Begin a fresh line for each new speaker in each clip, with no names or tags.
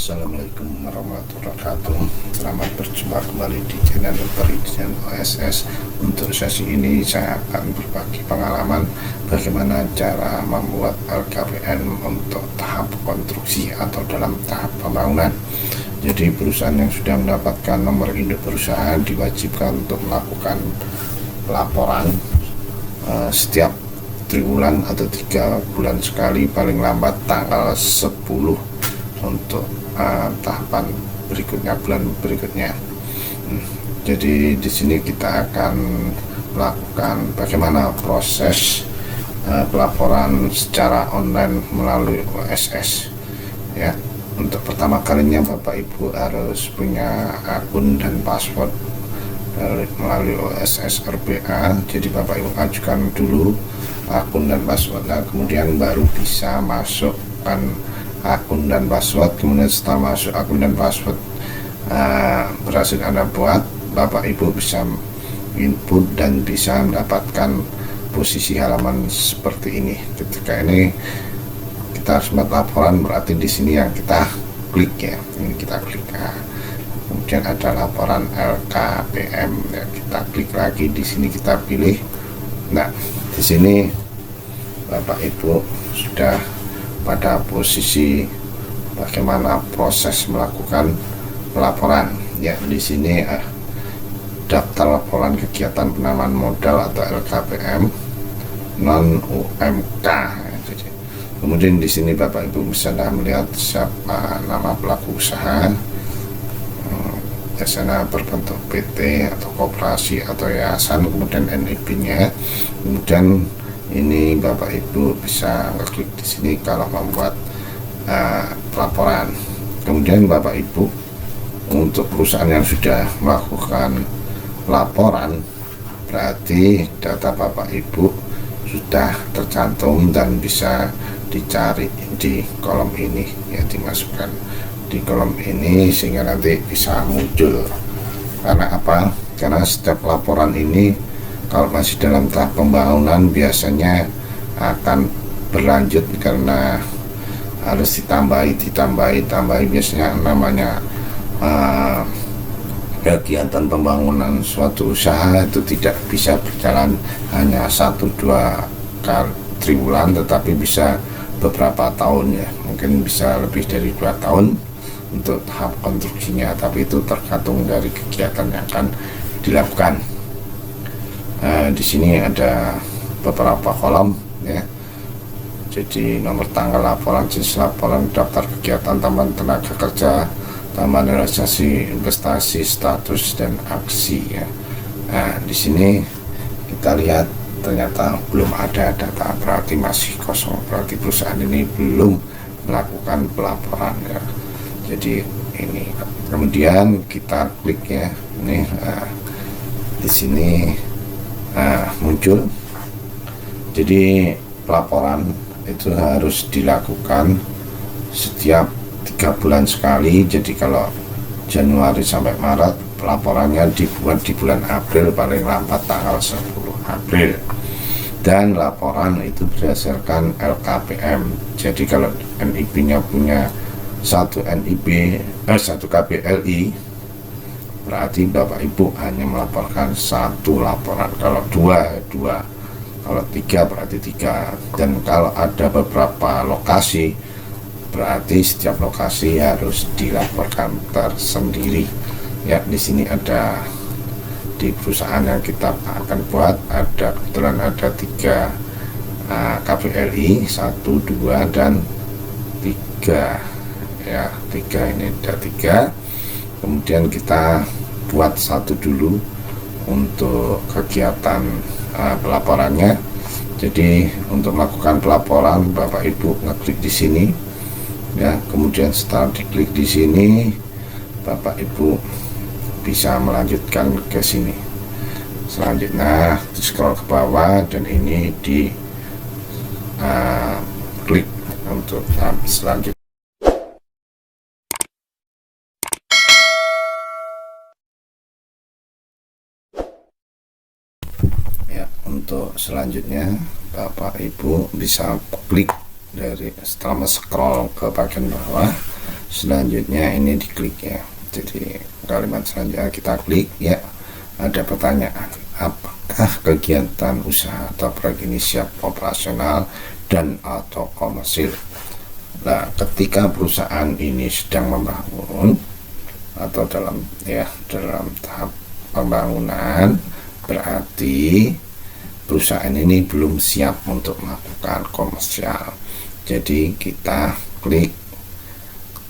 Assalamualaikum warahmatullahi wabarakatuh. Selamat berjumpa kembali di channel Perizinan OSS. Untuk sesi ini saya akan berbagi pengalaman bagaimana cara membuat LKPN untuk tahap konstruksi atau dalam tahap pembangunan. Jadi perusahaan yang sudah mendapatkan nomor induk perusahaan diwajibkan untuk melakukan pelaporan setiap triwulan atau 3 bulan sekali, paling lambat tanggal 10 untuk tahapan berikutnya, bulan berikutnya. Jadi di sini kita akan melakukan bagaimana proses pelaporan secara online melalui OSS. Ya, untuk pertama kalinya Bapak Ibu harus punya akun dan password melalui OSS RBA. Jadi Bapak Ibu ajukan dulu akun dan passwordnya, kemudian baru bisa masukkan akun dan password. Kemudian setelah masuk akun dan password berhasil Anda buat, Bapak Ibu bisa input dan bisa mendapatkan posisi halaman seperti ini. Ketika ini kita harus membuat laporan, berarti di sini yang kita klik, ya, ini kita klik. Kemudian ada laporan LKPM, ya, kita klik lagi di sini, kita pilih. Nah, di sini Bapak Ibu sudah pada posisi bagaimana proses melakukan pelaporan. Ya, di sini daftar laporan kegiatan penanaman modal atau LKPM non UMK. Kemudian di sini Bapak Ibu bisa melihat siapa nama pelaku usaha, biasanya berbentuk PT atau koperasi atau yayasan, kemudian NIB-nya. Kemudian ini Bapak Ibu bisa klik di sini kalau membuat pelaporan. Kemudian Bapak Ibu, untuk perusahaan yang sudah melakukan laporan, berarti data Bapak Ibu sudah tercantum dan bisa dicari di kolom ini, ya, dimasukkan di kolom ini sehingga nanti bisa muncul. Karena apa? Karena setiap laporan ini kalau masih dalam tahap pembangunan biasanya akan berlanjut karena harus ditambahi biasanya namanya kegiatan pembangunan suatu usaha itu tidak bisa berjalan hanya 1-2 kali triwulan, tetapi bisa beberapa tahun, ya, mungkin bisa lebih dari 2 tahun untuk tahap konstruksinya, tapi itu tergantung dari kegiatan yang akan dilakukan. Di sini ada beberapa kolom, ya. Jadi nomor tanggal laporan, jenis laporan, daftar kegiatan, tambahan tenaga kerja, tambahan realisasi investasi, status dan aksi, ya. Nah, di sini kita lihat ternyata belum ada data, berarti masih kosong, berarti perusahaan ini belum melakukan pelaporan, ya. Jadi ini kemudian kita klik, ya, ini di sini muncul. Jadi pelaporan itu harus dilakukan setiap 3 bulan sekali. Jadi kalau Januari sampai Maret, pelaporannya dibuat di bulan April, paling lambat tanggal 10 April. Dan laporan itu berdasarkan LKPM. Jadi kalau NIB-nya punya 1 KPLI, berarti Bapak Ibu hanya melaporkan 1 laporan. Kalau 2, kalau 3 berarti 3. Dan kalau ada beberapa lokasi, berarti setiap lokasi harus dilaporkan tersendiri. Ya, di sini ada di perusahaan yang kita akan buat, ada kebetulan ada 3 KPLI, 1, 2 dan 3. Ya, 3 ini ada 3. Kemudian kita buat 1 dulu untuk kegiatan pelaporannya. Jadi untuk melakukan pelaporan Bapak Ibu ngeklik di sini, ya. Kemudian setelah diklik di sini, Bapak Ibu bisa melanjutkan ke sini. Selanjutnya di scroll ke bawah dan ini di klik untuk tahap selanjutnya. Untuk selanjutnya Bapak Ibu bisa klik dari setelah scroll ke bagian bawah, selanjutnya ini diklik ya. Jadi kalimat selanjutnya kita klik ya, ada pertanyaan, apakah kegiatan usaha atau proyek ini siap operasional dan atau komersil. Nah, ketika perusahaan ini sedang membangun atau dalam tahap pembangunan, berarti perusahaan ini belum siap untuk melakukan komersial. Jadi kita klik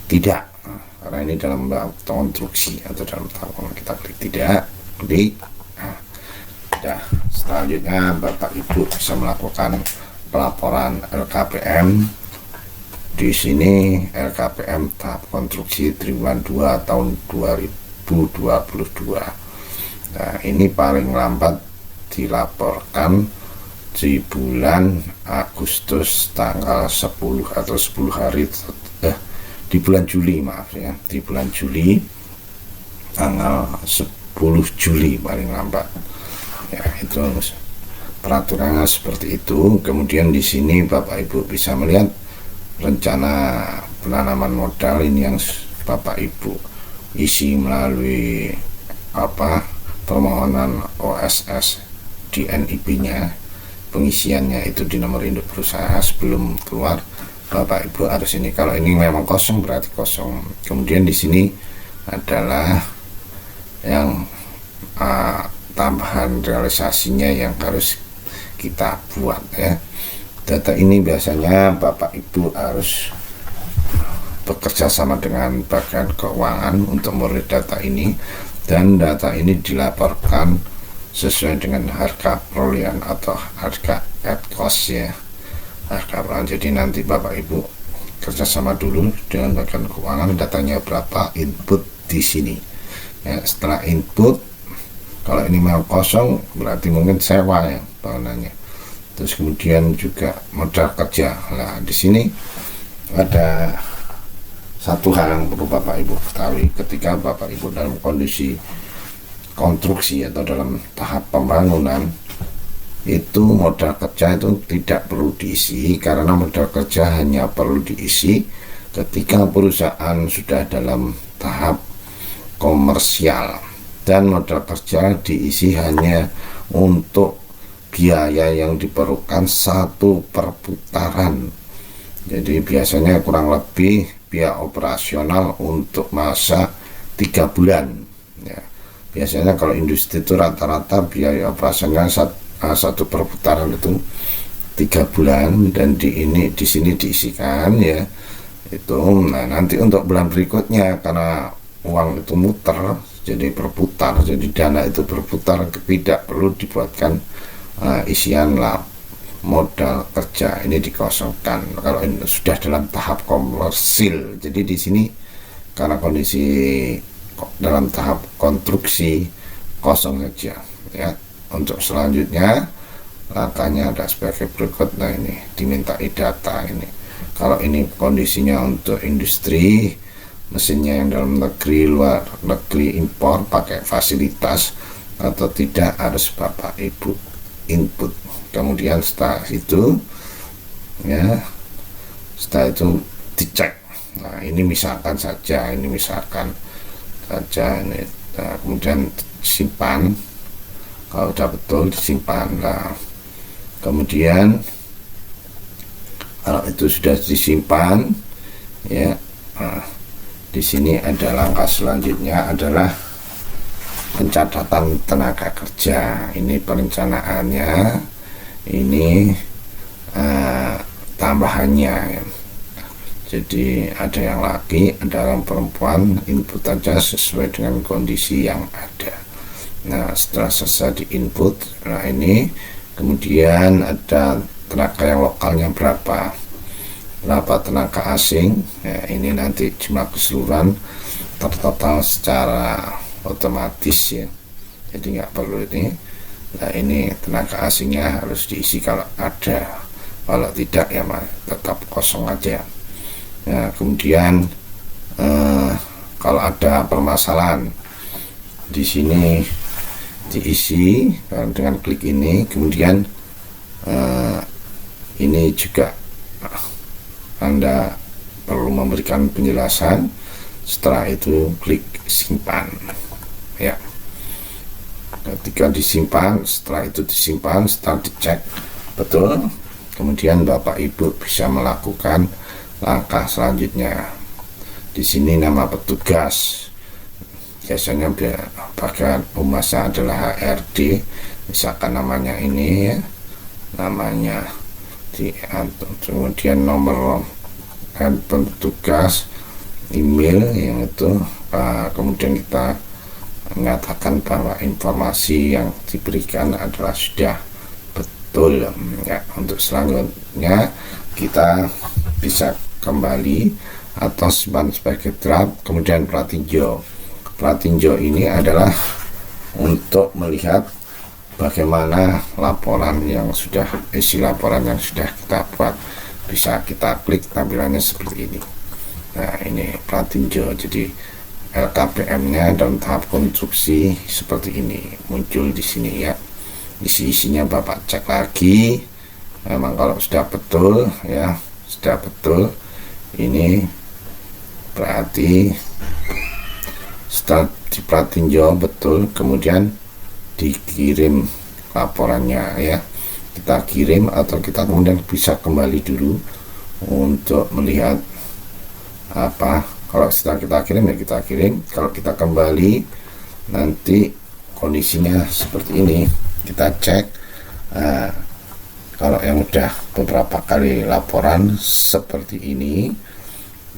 tidak, karena ini dalam konstruksi atau dalam tahap kita klik tidak, klik. Nah, selanjutnya Bapak Ibu bisa melakukan pelaporan LKPM. Di sini LKPM tahap konstruksi triwulan 2 tahun 2022. Nah, ini paling lambat dilaporkan di bulan Agustus tanggal 10 atau 10 hari di bulan Juli, maaf ya, di bulan Juli tanggal 10 Juli paling lambat. Ya, itu peraturannya seperti itu. Kemudian di sini Bapak Ibu bisa melihat rencana penanaman modal ini yang Bapak Ibu isi melalui permohonan OSS di NIP-nya, pengisiannya itu di nomor induk berusaha. Sebelum keluar Bapak Ibu harus ini, kalau ini memang kosong berarti kosong. Kemudian di sini adalah yang tambahan realisasinya yang harus kita buat ya. Data ini biasanya Bapak Ibu harus bekerja sama dengan bagian keuangan untuk memperoleh data ini, dan data ini dilaporkan sesuai dengan harga perolehan atau harga at cost ya, harga perolehan. Jadi nanti Bapak Ibu kerjasama dulu dengan bagian keuangan, datanya berapa, input di sini ya. Setelah input, kalau ini mau kosong berarti mungkin sewa ya bangunannya. Terus kemudian juga modal kerja. Nah, di sini ada satu hal yang perlu Bapak Ibu ketahui, ketika Bapak Ibu dalam kondisi konstruksi atau dalam tahap pembangunan, itu modal kerja itu tidak perlu diisi, karena modal kerja hanya perlu diisi ketika perusahaan sudah dalam tahap komersial, dan modal kerja diisi hanya untuk biaya yang diperlukan satu perputaran. Jadi biasanya kurang lebih biaya operasional untuk masa 3 bulan ya. Biasanya kalau industri itu rata-rata biaya operasional satu perputaran itu 3 bulan, dan di sini diisikan ya itu. Nah, nanti untuk bulan berikutnya karena uang itu muter jadi berputar, jadi dana itu berputar, tidak perlu dibuatkan isian modal kerja ini dikosongkan kalau ini sudah dalam tahap komersil. Jadi di sini karena kondisi dalam tahap konstruksi kosong saja ya. Untuk selanjutnya langkahnya ada sebagai berikut. Nah, ini dimintai data ini. Kalau ini kondisinya untuk industri, mesinnya yang dalam negeri, luar negeri, impor, pakai fasilitas atau tidak, harus Bapak Ibu input. Kemudian setelah itu dicek. Nah, ini misalkan saja ini. Nah, kemudian simpan. Kalau sudah betul disimpan. Nah, kemudian kalau itu sudah disimpan ya, di sini ada langkah selanjutnya adalah pencatatan tenaga kerja. Ini perencanaannya, ini tambahannya ya. Jadi ada yang laki, ada yang perempuan, input aja sesuai dengan kondisi yang ada. Nah, setelah selesai di input, nah ini kemudian ada tenaga yang lokalnya berapa tenaga asing ya, ini nanti jumlah keseluruhan tertotal secara otomatis ya, jadi nggak perlu ini. Nah, ini tenaga asingnya harus diisi kalau ada, kalau tidak ya tetap kosong aja. Nah, kemudian kalau ada permasalahan di sini diisi dengan klik ini. Kemudian ini juga Anda perlu memberikan penjelasan. Setelah itu klik simpan ya. Ketika disimpan, setelah itu disimpan, setelah dicek betul, kemudian Bapak Ibu bisa melakukan langkah selanjutnya. Di sini nama petugas, biasanya bagian humasnya adalah HRD, misalkan namanya ini ya, namanya kemudian nomor petugas, email yang itu, kemudian kita mengatakan bahwa informasi yang diberikan adalah sudah betul ya. Untuk selanjutnya kita bisa kembali atau simpan sebagai draft, kemudian pratinjau. Pratinjau ini adalah untuk melihat bagaimana laporan yang sudah, isi laporan yang sudah kita buat. Bisa kita klik, tampilannya seperti ini. Nah, ini pratinjau, jadi LKPM-nya dalam tahap konstruksi seperti ini, muncul di sini ya. Isi-isinya Bapak cek lagi, memang kalau sudah betul ya, sudah betul, ini berarti setelah dipratinjau betul, kemudian dikirim laporannya ya. Kita kirim atau kita kemudian bisa kembali dulu untuk melihat apa. Kalau setelah kita kirim ya kita kirim, kalau kita kembali nanti kondisinya seperti ini. Kita cek, kalau yang udah beberapa kali laporan seperti ini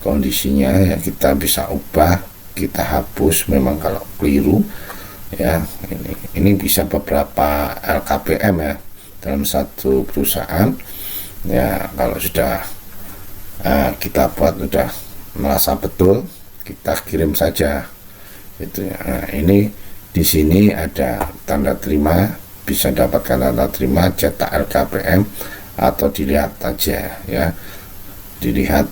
kondisinya ya, kita bisa ubah, kita hapus memang kalau keliru ya. Ini bisa beberapa LKPM ya dalam satu perusahaan ya. Kalau sudah kita buat sudah merasa betul, kita kirim saja itu ya. Nah, ini di sini ada tanda terima, bisa dapatkan tanda terima, cetak LKPM atau dilihat aja ya, dilihat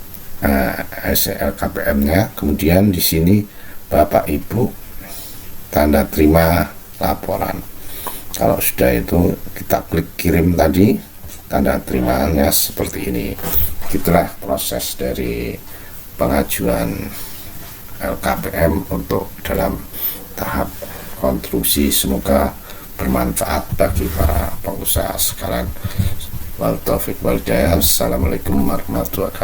LKPM-nya. Kemudian di sini Bapak Ibu tanda terima laporan. Kalau sudah itu kita klik kirim tadi, tanda terimanya seperti ini. Itulah proses dari pengajuan LKPM untuk dalam tahap konstruksi. Semoga bermanfaat bagi para pengusaha sekalian. Wal taufiq wal hidayah. Assalamualaikum warahmatullahi wabarakatuh.